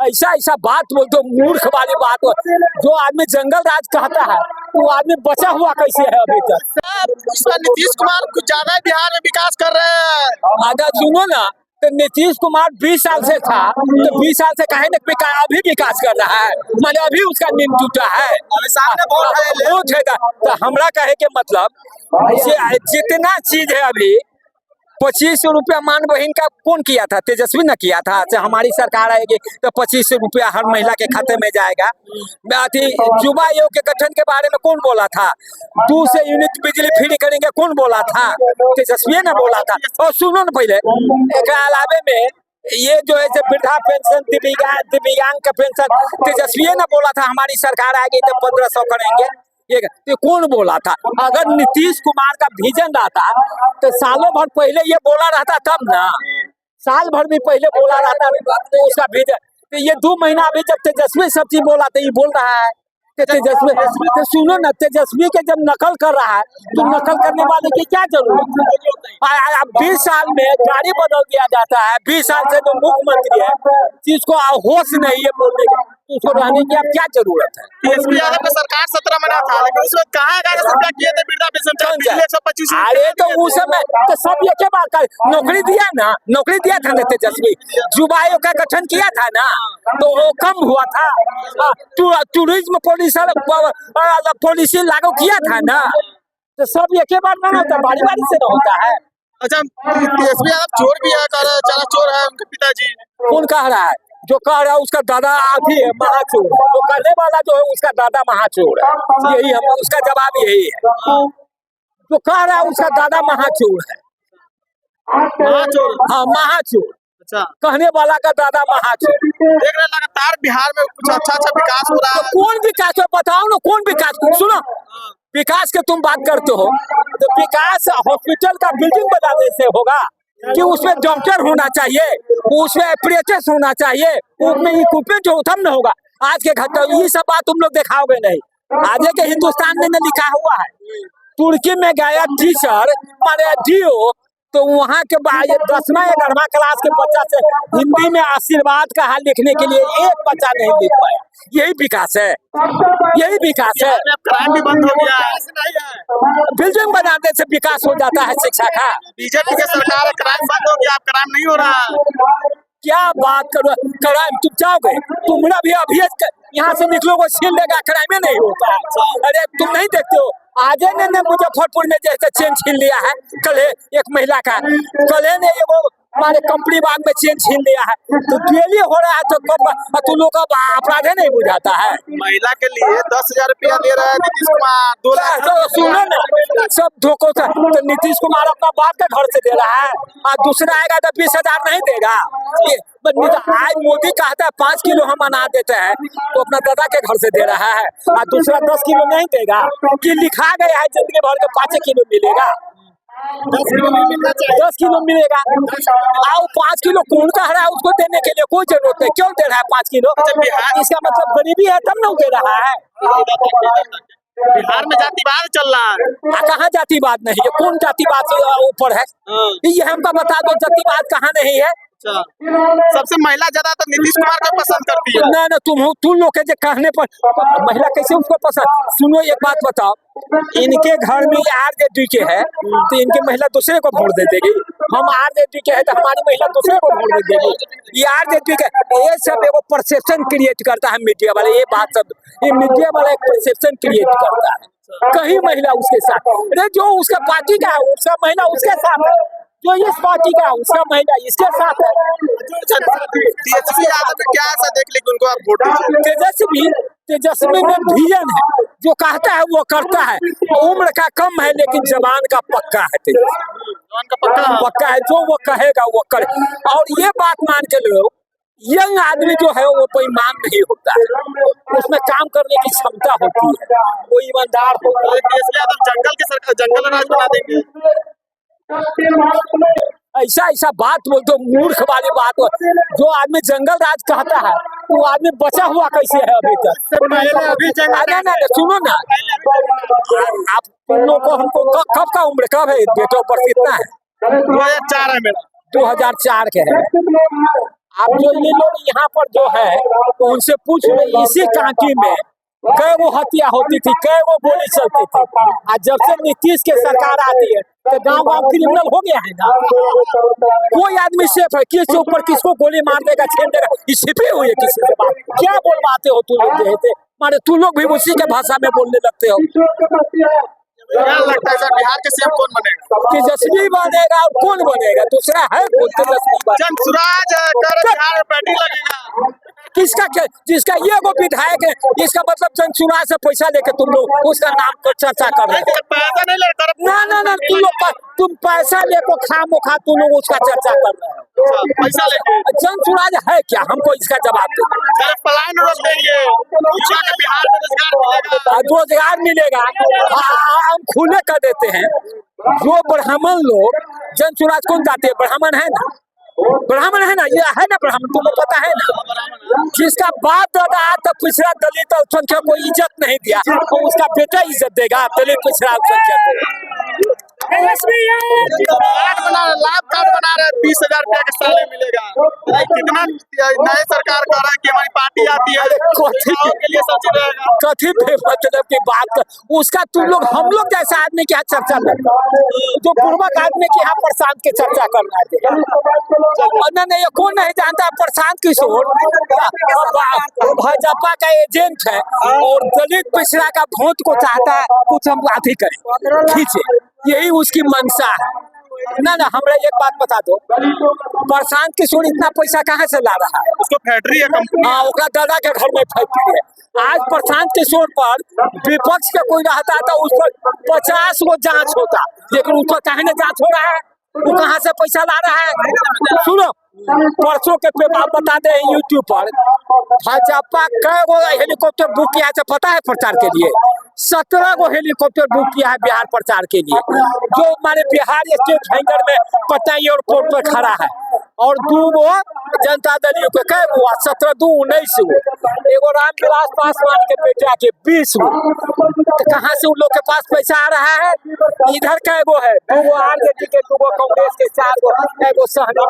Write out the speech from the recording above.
ऐसा ऐसा बात बोलते हो, मूर्ख वाली बात। जो आदमी जंगल राज कहता है वो आदमी बचा हुआ कैसे है अभी तक? नीतीश कुमार कुछ ज्यादा बिहार में विकास कर रहे हैं। अगर सुनो ना, तो नीतीश कुमार 20 साल से था, तो 20 साल से कहे ना अभी विकास कर रहा है, मतलब अभी उसका नींद टूटा है। वोट है तो हमरा कहे के मतलब जितना चीज है अभी 25 रुपया मान बहन का कौन किया था? तेजस्वी न किया था। अच्छा, हमारी सरकार आएगी तो 25 रुपया हर महिला के खाते में जाएगा। युवा आयोग के गठन के बारे में कौन बोला था? 2 यूनिट बिजली फ्री करेंगे, कौन बोला था? तेजस्वी ने बोला था। और सुनो न पहले, एक अलावे में ये जो है वृद्धा पेंशन, दिव्यांग का पेंशन तेजस्वी ने बोला था हमारी सरकार आएगी तो 1500 करेंगे। ये कौन बोला था? अगर नीतीश कुमार का विजन रहता तो सालों भर पहले ये बोला रहता तब ना, साल भर भी पहले बोला रहता तो उसका विजन। तो ये 2 महीना अभी जब तेजस्वी सब चीज बोला तो ये बोल रहा है कि तेजस्वी। तो सुनो ना, तेजस्वी के जब नकल कर रहा है तो नकल करने वाले की क्या जरूरत है? 20 साल में गाड़ी बदल दिया जाता है। 20 साल से जो मुख्यमंत्री है जिसको होश नहीं है बोलने की, उसको रहने की अब क्या जरूरत है? टीएसपी यादव ने सरकार 17 मना था, लेकिन उस वक्त कहाँ 11 रुपया किए थे वृद्धा पेंशन, 125। अरे तो उस समय तो सब एक बार कर नौकरी दिया ना, नौकरी दिया था ना तेजस्वी। युवा आयोग का गठन किया था ना, तो वो कम हुआ था। टूरिज्म पॉलिसी लागू किया था ना, तो सब एक बार ना होता, बारी बारी से होता है। अच्छा, टीएसपी यादव चोर भी है, चला चोर है उनके पिताजी। कौन कह रहा है? जो कह रहा है उसका दादा अभी है महाचोर, जो करने वाला जो है उसका दादा महाचोर है। यही हम उसका जवाब यही है। जो कह रहा है उसका दादा महाचोर है। महाचोर? हाँ, महाचोर। अच्छा, कहने वाला का दादा महाचोर। देख रहे लगातार बिहार में कुछ अच्छा विकास हो रहा है। तो कौन विकास है बताओ ना, कौन विकास? सुनो, विकास के तुम बात करते हो तो विकास हॉस्पिटल का बिल्डिंग बनाने से होगा कि उसमें डॉक्टर होना चाहिए, उसमें ऑपरेटर्स होना चाहिए, उसमें इक्विपमेंट हो तब न होगा। आज के घटना ये सब बात तुम लोग दिखाओगे नहीं। आगे के हिंदुस्तान में लिखा हुआ है, तुर्की में गया टीचर माने डीओ, तो वहाँ के 10वां या 11वां क्लास के बच्चा से हिंदी में आशीर्वाद कहा लिखने के लिए एक बच्चा नहीं लिख पाया। यही विकास है, यही विकास है। क्राइम भी बंद हो गया है, बिल्डिंग बनाने से विकास हो जाता है शिक्षा का। बीजेपी की सरकार है, क्राइम बंद हो गया, क्राइम नहीं हो रहा। क्या बात करो, क्राइम तुम जाओगे, तुमरा भी अभी यहाँ से निकलोगे छीन लेगा, क्राइम नहीं होता है। अरे तुम नहीं देखते हो, आज ने मुजफ्फरपुर में जैसे चेन छीन लिया है, कल एक महिला का, कल ने वो हमारे कंपनी बाग में चेन छीन लिया है। तो डेली हो रहा है, तो तुम लोग का अपराध नहीं बुझाता है? महिला के लिए 10,000 रुपया दे रहा है नीतीश कुमार, 2 लाख। तो सुनो ना, सब धोखों से। तो नीतीश कुमार अपना बाप के घर से दे रहा है, और दूसरा आएगा तो 20,000 नहीं देगा। आज मोदी कहता है 5 किलो हम अनाज देते हैं, तो अपना दादा के घर से दे रहा है, और दूसरा 10 किलो नहीं देगा कि लिखा गया है जिंदगी भर के 5 किलो मिलेगा। 10 किलो नहीं मिलना चाहिए, 10 किलो मिलेगा। आओ 5 किलो कौन कह रहा है उसको देने के लिए? कोई जरूरत नहीं। क्यों दे रहा है 5 किलो? इसका मतलब गरीबी है तब न दे रहा है। बिहार में जातिवाद चल रहा है। कहाँ जातिवाद नहीं है? कौन जातिवाद ऊपर है? ये हमको बता दो, जातिवाद कहाँ नहीं है? सबसे महिला ज्यादातर नीतीश कुमार को पसंद करती है। ना ना, तुम लोग के कहने पर महिला कैसे उसको पसंद? सुनो एक बात बताओ, इनके घर में आरजेडी के है तो इनके महिला दूसरे को वोट दे देगी। हम आरजेडी के है तो हमारी महिला दूसरे को वोट दे देगी। ये आरजेडी का ये सब एगो परसेप्शन क्रिएट करता है मीडिया वाले। ये बात सब ये मीडिया वाला एक परसेप्शन क्रिएट करता है। कहीं महिला उसके साथ, जो उसका पार्टी का है उसका महिला उसके साथ है, जो इस पार्टी का उसका महिला इसके साथ है। तेजस्वी यादव में क्या ऐसा देख लेकिन उनको आप वोट दीजिए? तेजस्वी में विजन है, जो कहता है वो करता है। उम्र का कम है लेकिन जवान का पक्का है। जवान का पक्का है, जो वो कहेगा वो करे। और ये बात मान के लो, यंग आदमी जो है वो बेईमान नहीं होता है, उसमें काम करने की क्षमता होती है, वो ईमानदार होता है। तेजस्वी यादव जंगल की सरकार, जंगल राज बना देंगे। ऐसा ऐसा बात बोलते हो, मूर्ख वाली बात। जो आदमी जंगल राज कहता है वो आदमी बचा हुआ कैसे है अभी तक? अभी ना सुनो ना, आप तुम लोग को हमको कब का उम्र कब है? डेट ऑफ बर्थ कितना है? 2004 है मेरा। 2004 के है। आप जो ये लोग यहाँ पर जो है उनसे पूछ लो, इसी कांटी में कई वो हत्या होती थी, कई वो गोली चलती थी। आज जब से नीतीश के सरकार आती है तो गांव-गांव क्रिमिनल हो गया है ना। कोई आदमी सेफ है? किसके ऊपर किसको गोली मार देगा, छेड़ देगा, ये छिपी हुई है किसी से बात। क्या बोलवाते हो तुम लोग कहते, मारे तुम लोग भी उसी के भाषा में बोलने लगते हो। क्या लगता है सर, बिहार के सीएम कौन बनेगा? तेजस्वी बनेगा और कौन बनेगा? दूसरा है कौन तेजस्वी बनेगा? जनसुराज बिहार में पैटी लगेगा। किसका जिसका ये वो विधायक है, इसका मतलब जनसुराज से पैसा लेके तुम लोग उसका नाम पर चर्चा कर रहे हो। पैसा नहीं लेकर ना तुम लोग तुम पैसा लेको खामोखा तुम लोग उसका चर्चा कर रहे हो। पैसा लेके जनसुराज है क्या? हमको इसका जवाब दो। पलायन रोक देंगे, बिहार में रोजगार मिलेगा। हम खुले कर देते हैं। जो ब्राह्मण लोग जनसुराज कौन जाते हैं? ब्राह्मण है ना, ब्राह्मण है ना, ये है ना ब्राह्मण, तुमको पता है ना। जिसका बाप दादा तो पिछड़ा दलित अल्पसंख्यक को इज्जत नहीं दिया, तो उसका बेटा इज्जत देगा दलित पिछड़ा अल्पसंख्यक को। लाभ कार्ड बना रहे, 20,000 रुपया के साल मिलेगा। कितना नए सरकार कह रहा है कि हमारी पार्टी आती है के लिए सच रहेगा। कथी मतलब की बात कर, उसका तुम लोग हम लोग जैसा आदमी के यहाँ चर्चा कर, जो पूर्वक आदमी के यहाँ प्रशांत की चर्चा करना है। नहीं, ये कौन नहीं जानता प्रशांत किशोर भाजपा का एजेंट है और दलित पिछड़ा का वोट को चाहता है कुछ हम अभी करें, खींचे, यही उसकी मंशा है। ना हमरा एक बात बता दो, प्रशांत किशोर इतना पैसा कहाँ से ला रहा है? उसको फैक्ट्री है, कंपनी। हाँ, उसका दादा के घर में फैक्ट्री है। आज प्रशांत किशोर पर विपक्ष का कोई रहता तो उस पर 50 गो जांच होता, लेकिन उस पर कहीं ना जांच हो रहा है। वो कहाँ से पैसा ला रहा है? सुनो, परसों के पेपर बता दे यूट्यूब पर, भाजपा कई गो हेलीकॉप्टर बुक किया है पता है प्रचार के लिए? 17 गो हेलीकॉप्टर बुक किया है बिहार प्रचार के लिए, जो हमारे बिहार स्टेट हैंगर में पटना एयरपोर्ट पर खड़ा है। और 2 गो जनता दल के कई गो, 17 2 19 गो, एगो रामविलास पासवान के बेटा के 20 गो। तो कहाँ से उन लोग के पास पैसा आ रहा है? इधर कई गो है, 2 गो आरजेडी के, 2 गो कांग्रेस के, 4 गो सहनी के।